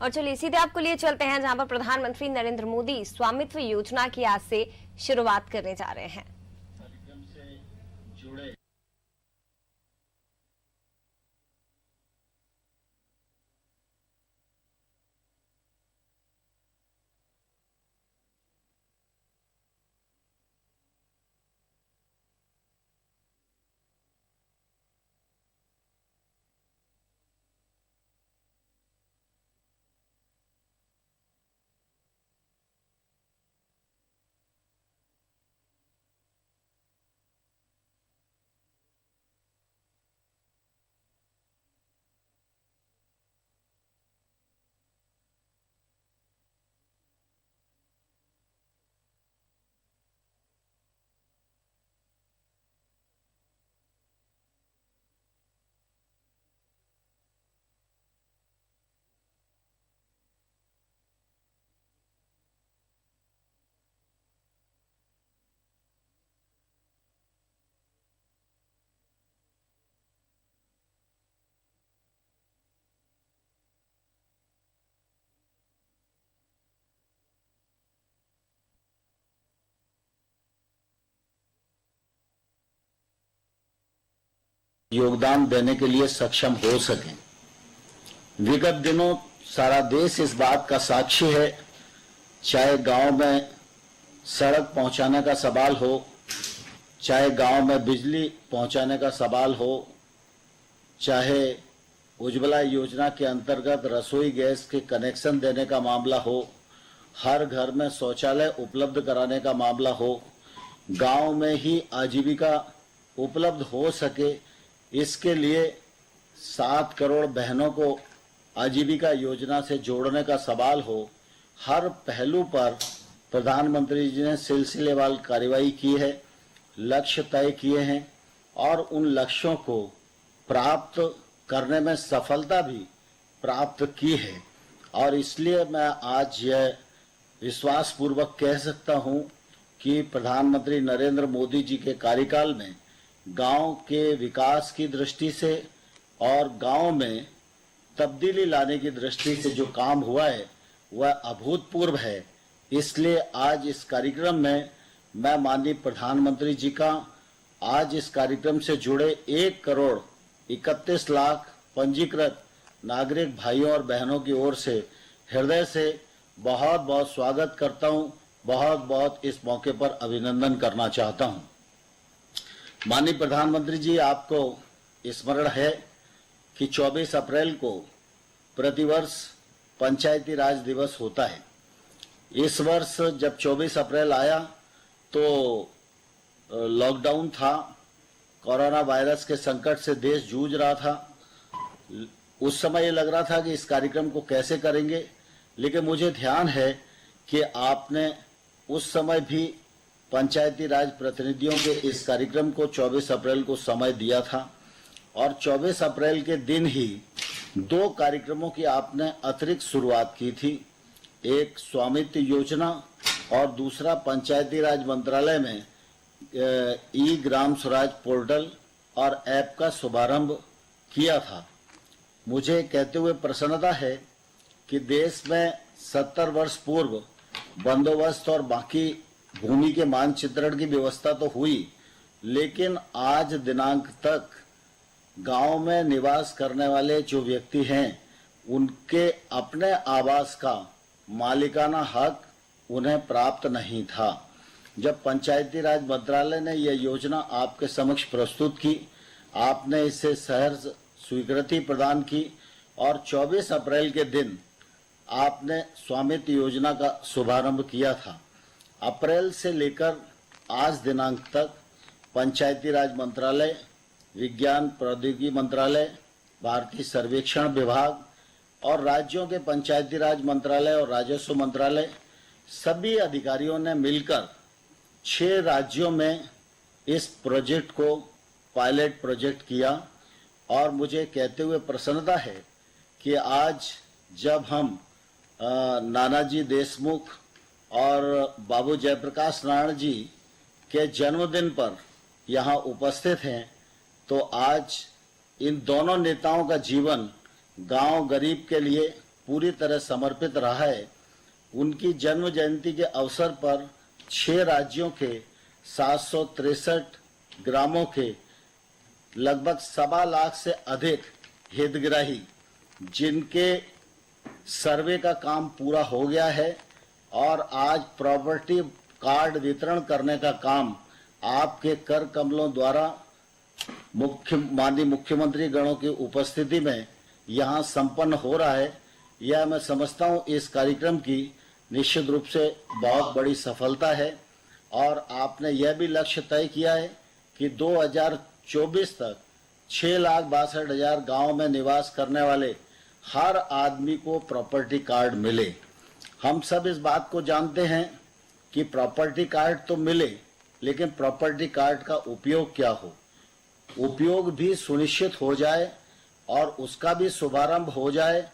और चलिए सीधे आपको लिए चलते हैं जहां पर प्रधानमंत्री नरेंद्र मोदी स्वामित्व योजना की आज से शुरुआत करने जा रहे हैं। कार्यक्रम से जुड़े योगदान देने के लिए सक्षम हो सकें। विगत दिनों सारा देश इस बात का साक्षी है, चाहे गांव में सड़क पहुंचाने का सवाल हो, चाहे गांव में बिजली पहुंचाने का सवाल हो, चाहे उज्ज्वला योजना के अंतर्गत रसोई गैस के कनेक्शन देने का मामला हो, हर घर में शौचालय उपलब्ध कराने का मामला हो, गांव में ही आजीविका उपलब्ध हो सके, इसके लिए 7 करोड़ बहनों को आजीविका योजना से जोड़ने का सवाल हो, हर पहलू पर प्रधानमंत्री जी ने सिलसिलेवार कार्रवाई की है, लक्ष्य तय किए हैं और उन लक्ष्यों को प्राप्त करने में सफलता भी प्राप्त की है। और इसलिए मैं आज यह विश्वास पूर्वक कह सकता हूं कि प्रधानमंत्री नरेंद्र मोदी जी के कार्यकाल में गांव के विकास की दृष्टि से और गांव में तब्दीली लाने की दृष्टि से जो काम हुआ है वह अभूतपूर्व है। इसलिए आज इस कार्यक्रम में मैं माननीय प्रधानमंत्री जी का आज इस कार्यक्रम से जुड़े 1 करोड़ 31 लाख पंजीकृत नागरिक भाइयों और बहनों की ओर से हृदय से बहुत बहुत स्वागत करता हूं, बहुत बहुत इस मौके पर अभिनंदन करना चाहता हूं। माननीय प्रधानमंत्री जी, आपको स्मरण है कि 24 अप्रैल को प्रतिवर्ष पंचायती राज दिवस होता है। इस वर्ष जब 24 अप्रैल आया तो लॉकडाउन था, कोरोना वायरस के संकट से देश जूझ रहा था। उस समय ये लग रहा था कि इस कार्यक्रम को कैसे करेंगे, लेकिन मुझे ध्यान है कि आपने उस समय भी पंचायती राज प्रतिनिधियों के इस कार्यक्रम को 24 अप्रैल को समय दिया था और 24 अप्रैल के दिन ही 2 कार्यक्रमों की आपने अतिरिक्त शुरुआत की थी। एक स्वामित्व योजना और दूसरा पंचायती राज मंत्रालय में ई ग्राम स्वराज पोर्टल और ऐप का शुभारंभ किया था। मुझे कहते हुए प्रसन्नता है कि देश में 70 वर्ष पूर्व बंदोबस्त और बाकी भूमि के मानचित्रण की व्यवस्था तो हुई, लेकिन आज दिनांक तक गांव में निवास करने वाले जो व्यक्ति हैं उनके अपने आवास का मालिकाना हक उन्हें प्राप्त नहीं था। जब पंचायती राज मंत्रालय ने यह योजना आपके समक्ष प्रस्तुत की, आपने इसे सहर्ष स्वीकृति प्रदान की और 24 अप्रैल के दिन आपने स्वामित्व योजना का शुभारंभ किया था। अप्रैल से लेकर आज दिनांक तक पंचायती राज मंत्रालय, विज्ञान प्रौद्योगिकी मंत्रालय, भारतीय सर्वेक्षण विभाग और राज्यों के पंचायती राज मंत्रालय और राजस्व मंत्रालय सभी अधिकारियों ने मिलकर 6 राज्यों में इस प्रोजेक्ट को पायलट प्रोजेक्ट किया। और मुझे कहते हुए प्रसन्नता है कि आज जब हम नानाजी देशमुख और बाबू जयप्रकाश नारायण जी के जन्मदिन पर यहाँ उपस्थित हैं, तो आज इन दोनों नेताओं का जीवन गांव गरीब के लिए पूरी तरह समर्पित रहा है। उनकी जन्म जयंती के अवसर पर 6 राज्यों के 763 ग्रामों के लगभग 1.25 लाख से अधिक हितग्राही जिनके सर्वे का काम पूरा हो गया है और आज प्रॉपर्टी कार्ड वितरण करने का काम आपके कर कमलों द्वारा माननीय मुख्यमंत्री गणों की उपस्थिति में यहाँ संपन्न हो रहा है। यह मैं समझता हूँ इस कार्यक्रम की निश्चित रूप से बहुत बड़ी सफलता है और आपने यह भी लक्ष्य तय किया है कि 2024 तक 6,62,000 गांव में निवास करने वाले हर आदमी को प्रॉपर्टी कार्ड मिले। हम सब इस बात को जानते हैं कि प्रॉपर्टी कार्ड तो मिले, लेकिन प्रॉपर्टी कार्ड का उपयोग क्या हो, उपयोग भी सुनिश्चित हो जाए और उसका भी शुभारंभ हो जाए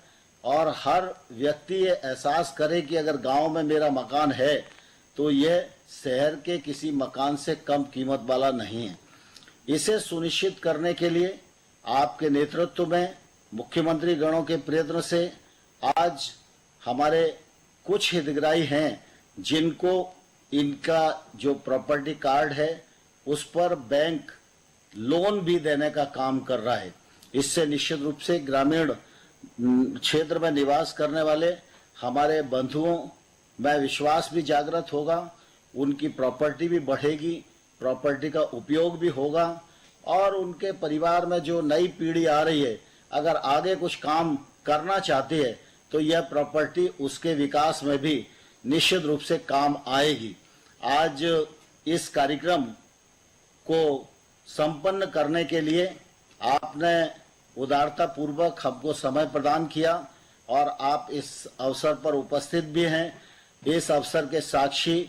और हर व्यक्ति ये एहसास करे कि अगर गांव में मेरा मकान है तो यह शहर के किसी मकान से कम कीमत वाला नहीं है। इसे सुनिश्चित करने के लिए आपके नेतृत्व में मुख्यमंत्री गणों के प्रयत्न से आज हमारे कुछ हितग्राही हैं जिनको इनका जो प्रॉपर्टी कार्ड है उस पर बैंक लोन भी देने का काम कर रहा है। इससे निश्चित रूप से ग्रामीण क्षेत्र में निवास करने वाले हमारे बंधुओं में विश्वास भी जागृत होगा, उनकी प्रॉपर्टी भी बढ़ेगी, प्रॉपर्टी का उपयोग भी होगा और उनके परिवार में जो नई पीढ़ी आ रही है अगर आगे कुछ काम करना चाहती है तो यह प्रॉपर्टी उसके विकास में भी निश्चित रूप से काम आएगी। आज इस कार्यक्रम को संपन्न करने के लिए आपने उदारता पूर्वक हमको समय प्रदान किया और आप इस अवसर पर उपस्थित भी हैं। इस अवसर के साक्षी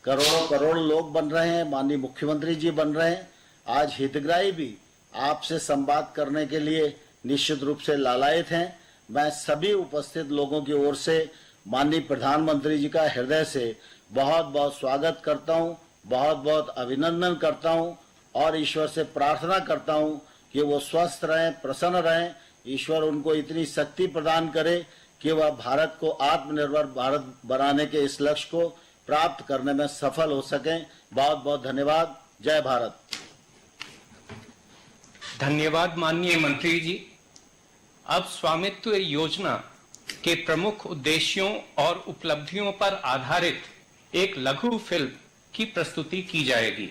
करोड़ों करोड़ लोग बन रहे हैं, माननीय मुख्यमंत्री जी बन रहे हैं। आज हितग्राही भी आपसे संवाद करने के लिए निश्चित रूप से लालायित हैं। मैं सभी उपस्थित लोगों की ओर से माननीय प्रधानमंत्री जी का हृदय से बहुत बहुत स्वागत करता हूँ, बहुत बहुत अभिनंदन करता हूँ और ईश्वर से प्रार्थना करता हूँ कि वो स्वस्थ रहें, प्रसन्न रहें। ईश्वर उनको इतनी शक्ति प्रदान करे कि वह भारत को आत्मनिर्भर भारत बनाने के इस लक्ष्य को प्राप्त करने में सफल हो सकें। बहुत बहुत धन्यवाद। जय भारत। धन्यवाद माननीय मंत्री जी। अब स्वामित्व योजना के प्रमुख उद्देश्यों और उपलब्धियों पर आधारित एक लघु फिल्म की प्रस्तुति की जाएगी।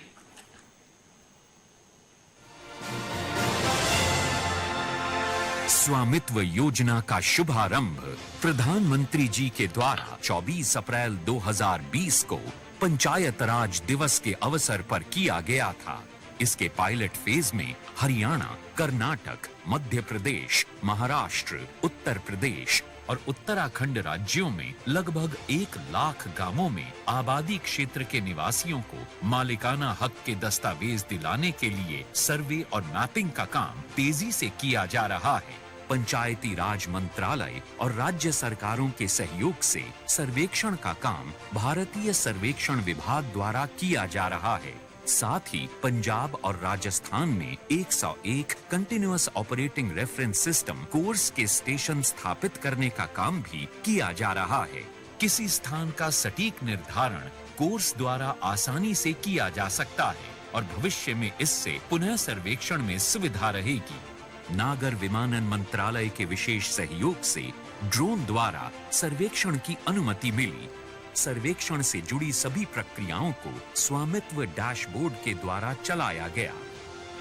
स्वामित्व योजना का शुभारंभ प्रधानमंत्री जी के द्वारा 24 अप्रैल 2020 को पंचायत राज दिवस के अवसर पर किया गया था। इसके पायलट फेज में हरियाणा, कर्नाटक, मध्य प्रदेश, महाराष्ट्र, उत्तर प्रदेश और उत्तराखंड राज्यों में लगभग 1 लाख गांवों में आबादी क्षेत्र के निवासियों को मालिकाना हक के दस्तावेज दिलाने के लिए सर्वे और मैपिंग का काम तेजी से किया जा रहा है। पंचायती राज मंत्रालय और राज्य सरकारों के सहयोग से सर्वेक्षण का काम भारतीय सर्वेक्षण विभाग द्वारा किया जा रहा है। साथ ही पंजाब और राजस्थान में 101 continuous operating reference system course के स्टेशन स्थापित करने का काम भी किया जा रहा है। किसी स्थान का सटीक निर्धारण कोर्स द्वारा आसानी से किया जा सकता है और भविष्य में इससे पुनः सर्वेक्षण में सुविधा रहेगी। नागर विमानन मंत्रालय के विशेष सहयोग से ड्रोन द्वारा सर्वेक्षण की अनुमति मिली। सर्वेक्षण से जुड़ी सभी प्रक्रियाओं को स्वामित्व डैशबोर्ड के द्वारा चलाया गया।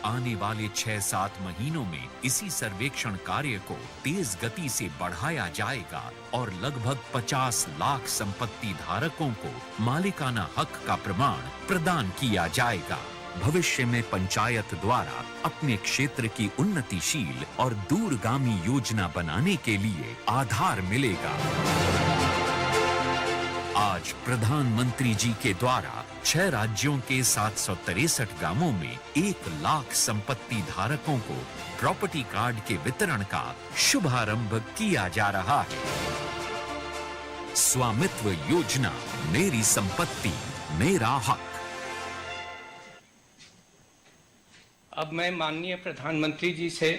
आने वाले 6-7 महीनों में इसी सर्वेक्षण कार्य को तेज गति से बढ़ाया जाएगा और लगभग 50 लाख संपत्ति धारकों को मालिकाना हक का प्रमाण प्रदान किया जाएगा। भविष्य में पंचायत द्वारा अपने क्षेत्र की उन्नतिशील और दूरगामी योजना बनाने के लिए आधार मिलेगा। आज प्रधानमंत्री जी के द्वारा 6 राज्यों के 763 गांवों में 1 लाख संपत्ति धारकों को प्रॉपर्टी कार्ड के वितरण का शुभारंभ किया जा रहा है। स्वामित्व योजना, मेरी संपत्ति, मेरा हक। अब मैं माननीय प्रधानमंत्री जी से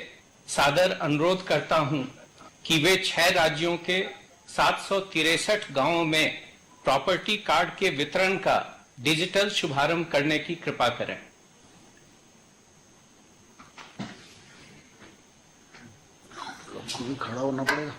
सादर अनुरोध करता हूं कि वे 6 राज्यों के 763 गांवों में प्रॉपर्टी कार्ड के वितरण का डिजिटल शुभारंभ करने की कृपा करें। भी खड़ा होना पड़ेगा।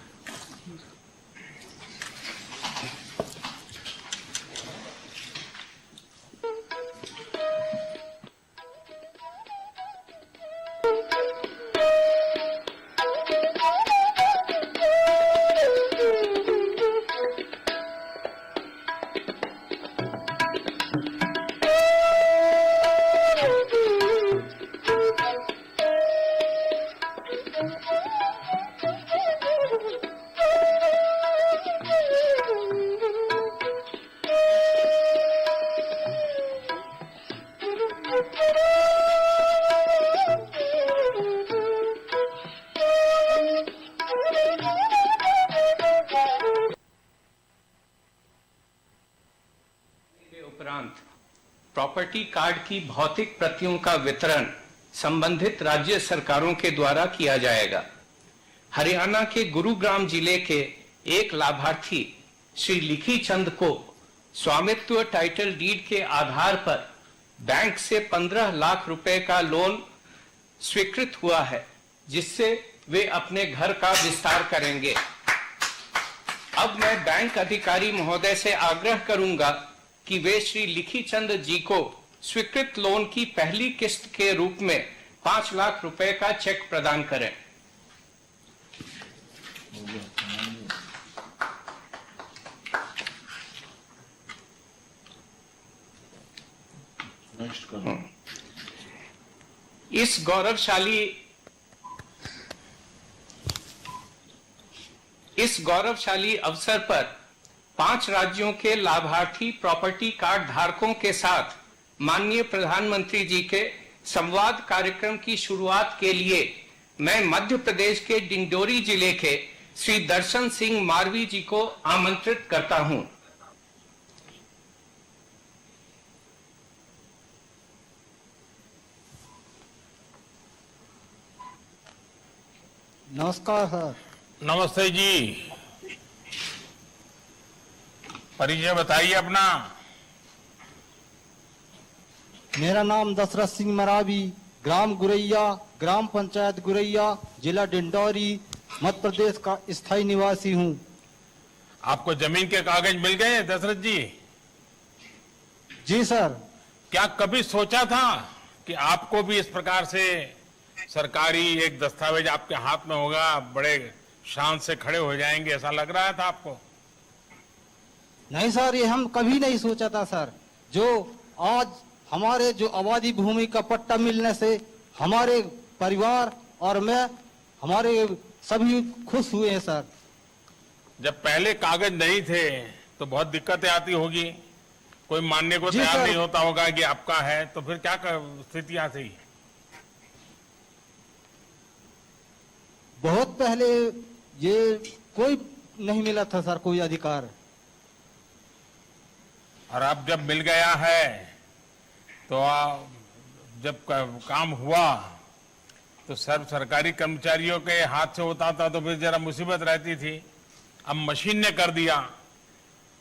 उपरांत प्रॉपर्टी कार्ड की भौतिक प्रतियों का वितरण संबंधित राज्य सरकारों के द्वारा किया जाएगा। हरियाणा के गुरुग्राम जिले के एक लाभार्थी श्री लिखी चंद को स्वामित्व टाइटल डीड के आधार पर बैंक से 15 लाख रुपए का लोन स्वीकृत हुआ है, जिससे वे अपने घर का विस्तार करेंगे। अब मैं बैंक अधिकारी महोदय से आग्रह करूंगा कि वे श्री लिखी चंद जी को स्वीकृत लोन की पहली किस्त के रूप में 5 लाख रुपए का चेक प्रदान करें। इस गौरवशाली अवसर पर 5 राज्यों के लाभार्थी प्रॉपर्टी कार्ड धारकों के साथ माननीय प्रधानमंत्री जी के संवाद कार्यक्रम की शुरुआत के लिए मैं मध्य प्रदेश के डिंडोरी जिले के श्री दर्शन सिंह मारवी जी को आमंत्रित करता हूं। नमस्कार सर। नमस्ते जी, परिचय बताइए अपना। मेरा नाम दशरथ सिंह मरावी, ग्राम गुरैया, ग्राम पंचायत गुरैया, जिला डिंडौरी, मध्य प्रदेश का स्थायी निवासी हूँ। आपको जमीन के कागज मिल गए दशरथ जी? जी सर। क्या कभी सोचा था कि आपको भी इस प्रकार से सरकारी एक दस्तावेज आपके हाथ में होगा, बड़े शान से खड़े हो जाएंगे, ऐसा लग रहा था आपको? नहीं सर, ये हम कभी नहीं सोचा था सर। जो आज हमारे जो आबादी भूमि का पट्टा मिलने से हमारे परिवार और मैं हमारे सभी खुश हुए हैं सर। जब पहले कागज नहीं थे तो बहुत दिक्कतें आती होगी, कोई मानने को तैयार नहीं होता होगा कि आपका है, तो फिर क्या स्थितियां थी? बहुत पहले ये कोई नहीं मिला था सर, कोई अधिकार। और अब जब मिल गया है तो जब काम हुआ तो सरकारी कर्मचारियों के हाथ से होता था तो फिर जरा मुसीबत रहती थी। अब मशीन ने कर दिया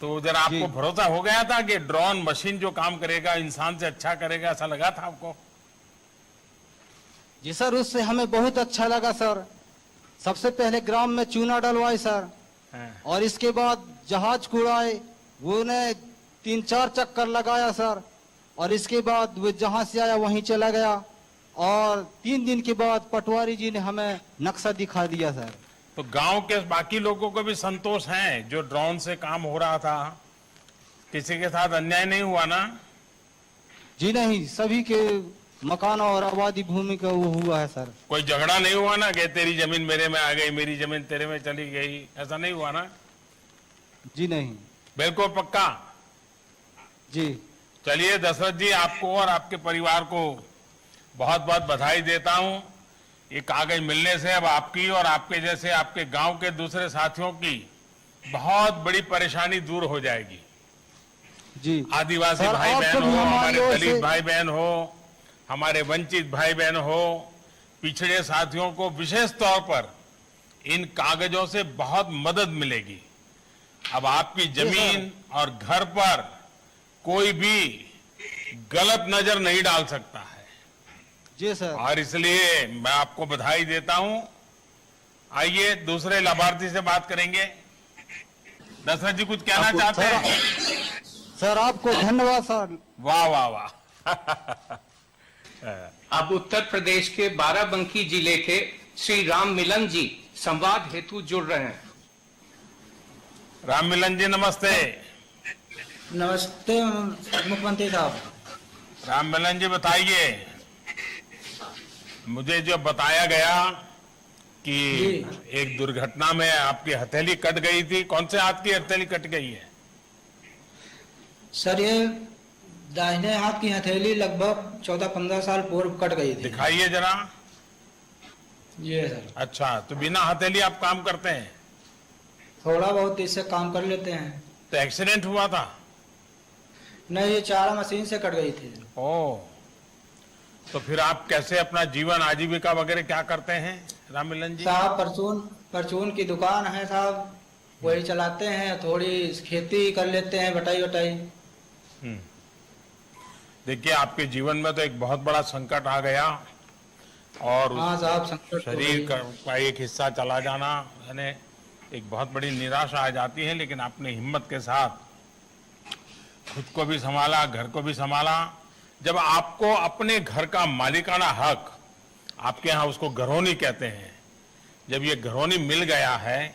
तो जरा आपको भरोसा हो गया था कि ड्रोन मशीन जो काम करेगा इंसान से अच्छा करेगा, ऐसा लगा था आपको? जी सर, उससे हमें बहुत अच्छा लगा सर। सबसे पहले ग्राम में चूना डलवाए सर, और इसके बाद जहाज कुड़ाए, वो ने 3-4 चक्कर लगाया सर, और इसके बाद वो जहां से आया वहीं चला गया, और 3 दिन के बाद पटवारी जी ने हमें नक्शा दिखा दिया सर। तो गांव के बाकी लोगों को भी संतोष है जो ड्रोन से काम हो रहा था? किसी के साथ अन्याय नहीं हुआ ना? जी नहीं, सभी के मकान और आबादी भूमि का वो हुआ है सर। कोई झगड़ा नहीं हुआ ना कि तेरी जमीन मेरे में आ गई, मेरी जमीन तेरे में चली गई, ऐसा नहीं हुआ ना? जी नहीं। बिल्कुल पक्का? जी। चलिए दशरथ जी, आपको और आपके परिवार को बहुत बहुत बधाई देता हूं। ये कागज मिलने से अब आपकी और आपके जैसे आपके गांव के दूसरे साथियों की बहुत बड़ी परेशानी दूर हो जाएगी। जी। आदिवासी भाई बहन हो, हमारे दलित भाई बहन हो, हमारे वंचित भाई बहन हो, पिछड़े साथियों को विशेष तौर पर इन कागजों से बहुत मदद मिलेगी। अब आपकी जमीन और घर पर कोई भी गलत नजर नहीं डाल सकता है। जी सर। और इसलिए मैं आपको बधाई देता हूं। आइए दूसरे लाभार्थी से बात करेंगे। दशरथ जी कुछ कहना चाहते हैं? सर आपको धन्यवाद सर। वाह वाह वाह। अब उत्तर प्रदेश के बाराबंकी जिले के श्री राम मिलन जी संवाद हेतु जुड़ रहे हैं। राम मिलन जी नमस्ते। नमस्ते मुख्यमंत्री साहब। राम मिलन जी बताइए, मुझे जो बताया गया कि एक दुर्घटना में आपकी हथेली कट गई थी, कौन से हाथ की हथेली कट गई है? सर ये दाहिने हाथ की हथेली लगभग 14-15 साल पूर्व कट गई थी। दिखाइए जरा। ये सर। अच्छा, तो बिना हथेली आप काम करते हैं? थोड़ा बहुत इससे काम कर लेते हैं। तो एक्सीडेंट हुआ था? नहीं, ये चारा मशीन से कट गई थी। ओह, तो फिर आप कैसे अपना जीवन आजीविका वगैरह क्या करते हैं राम मिलन जी? साहब परचून की दुकान है साहब, वही चलाते हैं। थोड़ी खेती कर लेते हैं, बटाई वटाई। देखिए, आपके जीवन में तो एक बहुत बड़ा संकट आ गया और हाँ साहब, संकट शरीर का एक हिस्सा चला जाना यानी एक बहुत बड़ी निराशा आ जाती है। लेकिन आपने हिम्मत के साथ खुद को भी संभाला, घर को भी संभाला। जब आपको अपने घर का मालिकाना हक, आपके यहाँ उसको घरौनी कहते हैं, जब ये घरौनी मिल गया है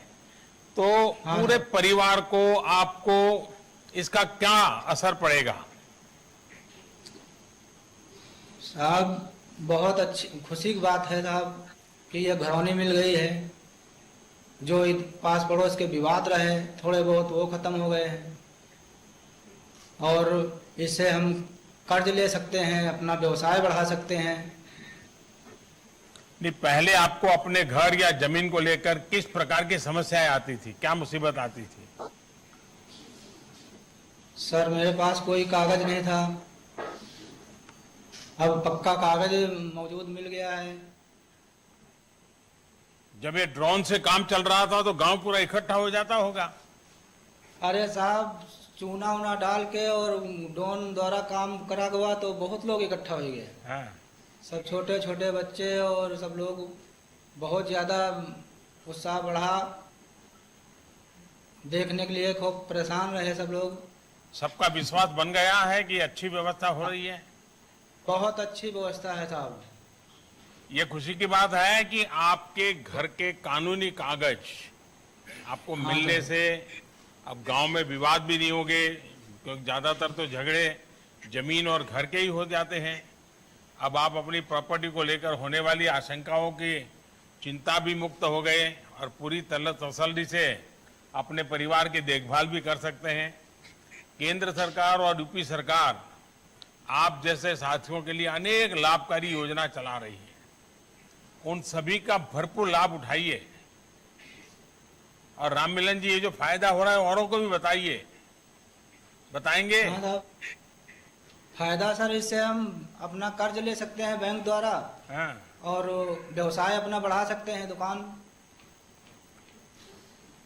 तो पूरे परिवार को, आपको इसका क्या असर पड़ेगा? साहब बहुत अच्छी खुशी की बात है साहब कि यह घरौनी मिल गई है। जो पास पड़ोस के विवाद रहे थोड़े बहुत वो खत्म हो गए हैं और इससे हम कर्ज ले सकते हैं, अपना व्यवसाय बढ़ा सकते हैं। नहीं, पहले आपको अपने घर या जमीन को लेकर किस प्रकार की समस्याएं आती थी, क्या मुसीबत आती थी? सर मेरे पास कोई कागज नहीं था, अब पक्का कागज मौजूद मिल गया है। जब ये ड्रोन से काम चल रहा था तो गांव पूरा इकट्ठा हो जाता होगा? अरे साहब, चूना उना डाल के और ड्रोन द्वारा काम करा हुआ तो बहुत लोग इकट्ठा हो गए। हाँ। सब छोटे छोटे बच्चे और सब लोग बहुत ज्यादा उत्साह बढ़ा, देखने के लिए खूब परेशान रहे सब लोग। सबका विश्वास बन गया है कि अच्छी व्यवस्था हो रही है? बहुत अच्छी व्यवस्था है साहब। ये खुशी की बात है कि आपके घर के कानूनी कागज आपको मिलने से अब गांव में विवाद भी नहीं होंगे, क्योंकि ज्यादातर तो झगड़े जमीन और घर के ही हो जाते हैं। अब आप अपनी प्रॉपर्टी को लेकर होने वाली आशंकाओं की चिंता भी मुक्त हो गए और पूरी तसल्ली से अपने परिवार की देखभाल भी कर सकते हैं। केंद्र सरकार और यूपी सरकार आप जैसे साथियों के लिए अनेक लाभकारी योजना चला रही है, उन सभी का भरपूर लाभ उठाइए। और राम मिलन जी, ये जो फायदा हो रहा है औरों को भी बताइए। बताएंगे? हाँ साहब, फायदा सर इससे हम अपना कर्ज ले सकते हैं बैंक द्वारा। हाँ। और व्यवसाय अपना बढ़ा सकते हैं, दुकान।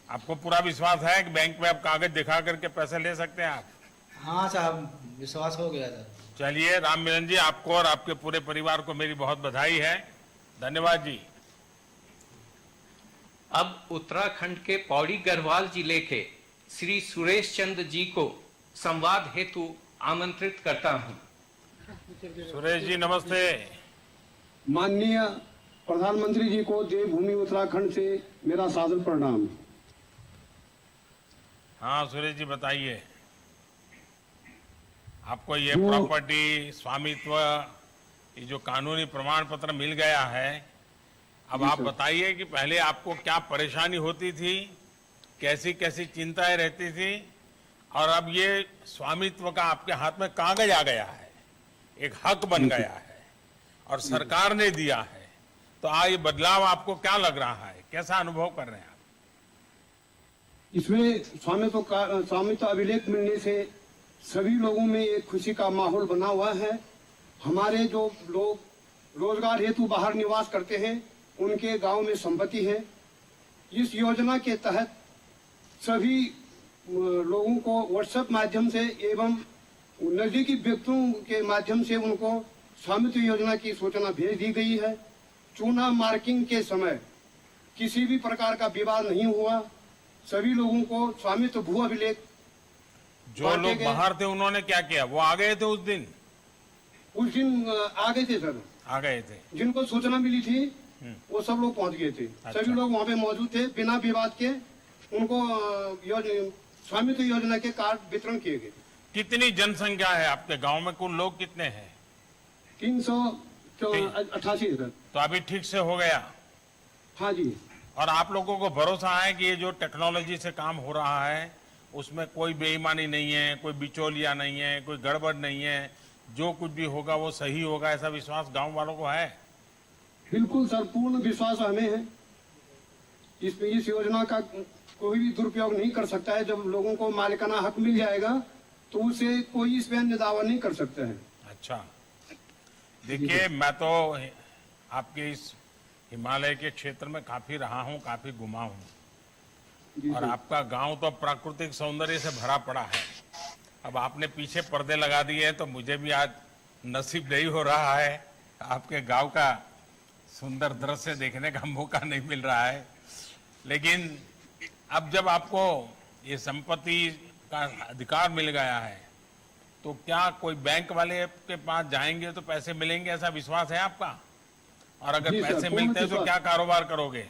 आपको पूरा विश्वास है कि बैंक में आप कागज दिखा करके पैसे ले सकते हैं आप? हाँ साहब, विश्वास हो गया सर। चलिए राम मिलन जी, आपको और आपके पूरे परिवार को मेरी बहुत बधाई है। धन्यवाद जी। अब उत्तराखंड के पौड़ी गढ़वाल जिले के श्री सुरेश चंद्र जी को संवाद हेतु आमंत्रित करता हूं। सुरेश जी नमस्ते। माननीय प्रधानमंत्री जी को देवभूमि उत्तराखंड से मेरा सादर प्रणाम। हाँ सुरेश जी बताइए, आपको ये प्रॉपर्टी स्वामित्व, ये जो कानूनी प्रमाण पत्र मिल गया है, अब आप बताइए कि पहले आपको क्या परेशानी होती थी, कैसी कैसी चिंताएं रहती थी, और अब ये स्वामित्व का आपके हाथ में कागज आ गया है, एक हक बन गया है और सरकार ने दिया है, तो ये बदलाव आपको क्या लग रहा है, कैसा अनुभव कर रहे हैं आप? इसमें स्वामित्व अभिलेख मिलने से सभी लोगों में एक खुशी का माहौल बना हुआ है। हमारे जो लोग रोजगार हेतु बाहर निवास करते हैं, उनके गांव में संपत्ति है इस योजना के तहत सभी लोगों को व्हाट्सएप माध्यम से एवं नजदीकी व्यक्तियों के माध्यम से उनको स्वामित्व योजना की सूचना भेज दी गई है। चूना मार्किंग के समय किसी भी प्रकार का विवाद नहीं हुआ। सभी लोगों को स्वामित्व भू अभिलेख जो लोग बाहर थे उन्होंने क्या किया? वो आ गए थे उस दिन आ गए थे सर, आ गए थे। जिनको सूचना मिली थी वो सब लोग पहुंच गए थे। अच्छा। सभी लोग वहाँ पे मौजूद थे। बिना विवाद के उनको स्वामित्व योजना के कार्ड वितरण किए गए। कितनी जनसंख्या है आपके गांव में? कुल लोग कितने हैं? 388 सर। तो अभी ठीक से हो गया? हाँ जी। और आप लोगों को भरोसा है कि ये जो टेक्नोलॉजी से काम हो रहा है उसमें कोई बेईमानी नहीं है, कोई बिचौलिया नहीं है, कोई गड़बड़ नहीं है, जो कुछ भी होगा वो सही होगा, ऐसा विश्वास गांव वालों को है? बिल्कुल सर, पूर्ण विश्वास हमें है। इस योजना का कोई भी दुरुपयोग नहीं कर सकता है। जब लोगों को मालिकाना हक मिल जाएगा तो उसे कोई इस पर दावा नहीं कर सकता है। अच्छा, देखिए मैं तो आपके इस हिमालय के क्षेत्र में काफी रहा हूँ, काफी घुमा हूँ, और आपका गांव तो प्राकृतिक सौंदर्य से भरा पड़ा है। अब आपने पीछे पर्दे लगा दिए तो मुझे भी आज नसीब नहीं हो रहा है आपके गांव का सुंदर दृश्य देखने का मौका नहीं मिल रहा है। लेकिन अब जब आपको ये संपत्ति का अधिकार मिल गया है तो क्या कोई बैंक वाले के पास जाएंगे तो पैसे मिलेंगे, ऐसा विश्वास है आपका? और अगर पैसे मिलते हैं तो क्या कारोबार करोगे?